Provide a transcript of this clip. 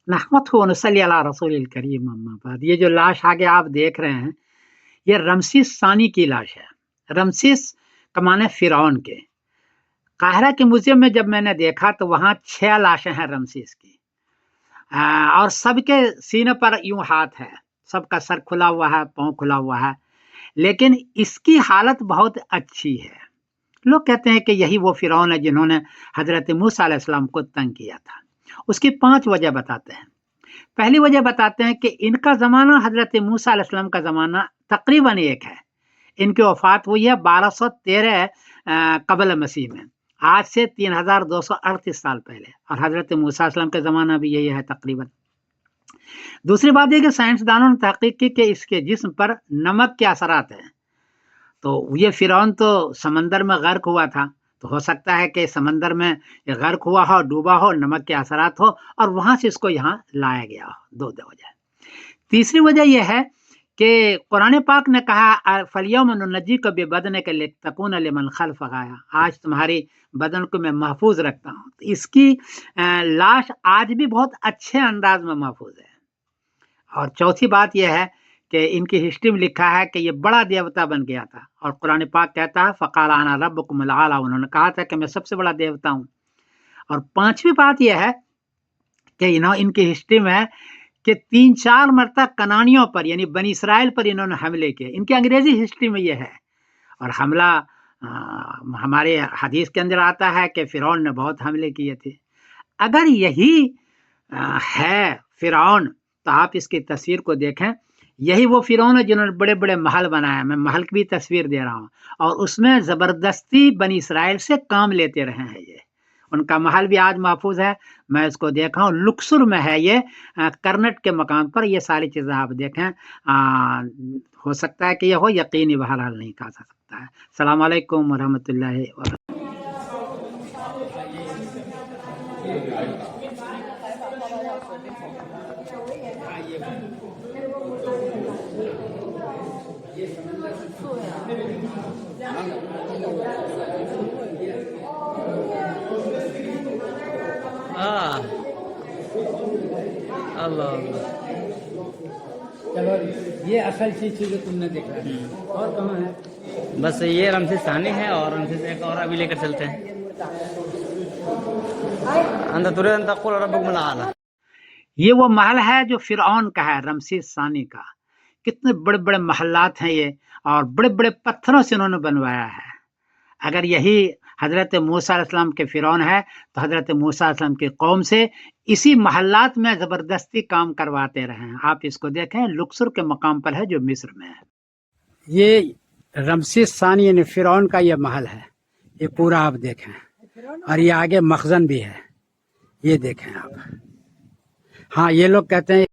नहमदुहु व नसल्ली अला रसूलिल करीम अम्मा बाद। ये जो लाश आगे आप देख रहे हैं, ये रमसीस सानी की लाश है। रमसीस का माने फिरौन के। काहिरा के म्यूजियम में जब मैंने देखा तो वहाँ 6 लाशें हैं रमसीस की। और सबके सीने पर यूं हाथ है, सबका सर खुला हुआ है, पाँव खुला हुआ है, लेकिन इसकी हालत बहुत अच्छी है। लोग कहते हैं कि यही वो फिरौन है जिन्होंने हजरत मूसा अलैहिस्सलाम को तंग किया था। उसकी 5 वजह बताते हैं। पहली वजह बताते हैं कि इनका ज़माना हजरत मूसा अलैहिस्सलाम का ज़माना तकरीबन एक है। इनकी वफ़ात हुई है 1213 क़ब्ल मसीह में, आज से 3238 साल पहले, और हजरत मूसा अलैहिस्सलाम का ज़माना भी यही है तकरीबन। दूसरी बात ये कि साइंसदानों ने तहकीक की कि इसके जिस्म पर नमक के असरात हैं। तो ये फिरौन तो समंदर में गर्क हुआ था, तो हो सकता है कि समंदर में ये गर्क हुआ हो, डूबा हो, नमक के असरात हो, और वहां से इसको यहाँ लाया गया हो। दो वजह। तीसरी वजह यह है कि कुरान पाक ने कहा फलियौम नुनज्जीका बिबदनिका लितकूना लिमन खल्फक आया, आज तुम्हारी बदन को मैं महफूज रखता हूँ। तो इसकी लाश आज भी बहुत अच्छे अंदाज में महफूज है। और चौथी बात यह है कि इनकी हिस्ट्री में लिखा है कि ये बड़ा देवता बन गया था, और कुरान पाक कहता है फ़क़ाल अना रब्बुकुमुल आला, उन्होंने कहा था कि मैं सबसे बड़ा देवता हूँ। और पांचवी बात यह है कि इनकी हिस्ट्री में है कि 3-4 मरतबा कनानियों पर यानी बनी इसराइल पर इन्होंने हमले किए। इनकी अंग्रेजी हिस्ट्री में यह है। और हमला हमारे हदीस के अंदर आता है कि फिरौन ने बहुत हमले किए थे। अगर यही है फिरौन, तो आप इसकी तस्वीर को देखें, यही वो फिरौन है जिन्होंने बड़े बड़े महल बनाया। मैं महल की भी तस्वीर दे रहा हूँ, और उसमें ज़बरदस्ती बनी इसराइल से काम लेते रहे हैं। ये उनका महल भी आज महफूज है। मैं इसको देखा हूँ, लुक्सुर में है ये, कर्नट के मकाम पर। ये सारी चीज़ें आप देखें, हो सकता है कि ये हो, यकीनी बहरहाल नहीं कहा जा सकता है। अस्सलाम वालेकुम वरहमतुल्लाहि व अल्लाह। चलो, ये असल चीज जो तुमने देखा है। और कहाँ है? बस ये रमसीस सानी है, और रमसीस एक और अभी लेकर चलते हैं। अंत तुरंत तक़ुल रब्बुकुमुल आला। ये वो महल है जो फिरौन का है, रमसीस सानी का। कितने बड़े बड़े महलात हैं ये, और बड़े बड़े पत्थरों से उन्होंने बनवाया है। अगर यही हजरत मूसा अलैहिस्सलाम के फिरौन है, तो हजरत मूसा अलैहिस्सलाम की कौम से इसी महल्लात में जबरदस्ती काम करवाते रहे हैं। आप इसको देखें, लुक्सुर के मकाम पर है जो मिस्र में है। ये रमसीस सानी यानी फिरौन का ये महल है। ये पूरा आप देखें, और ये आगे मखजन भी है, ये देखें आप। हाँ, ये लोग कहते हैं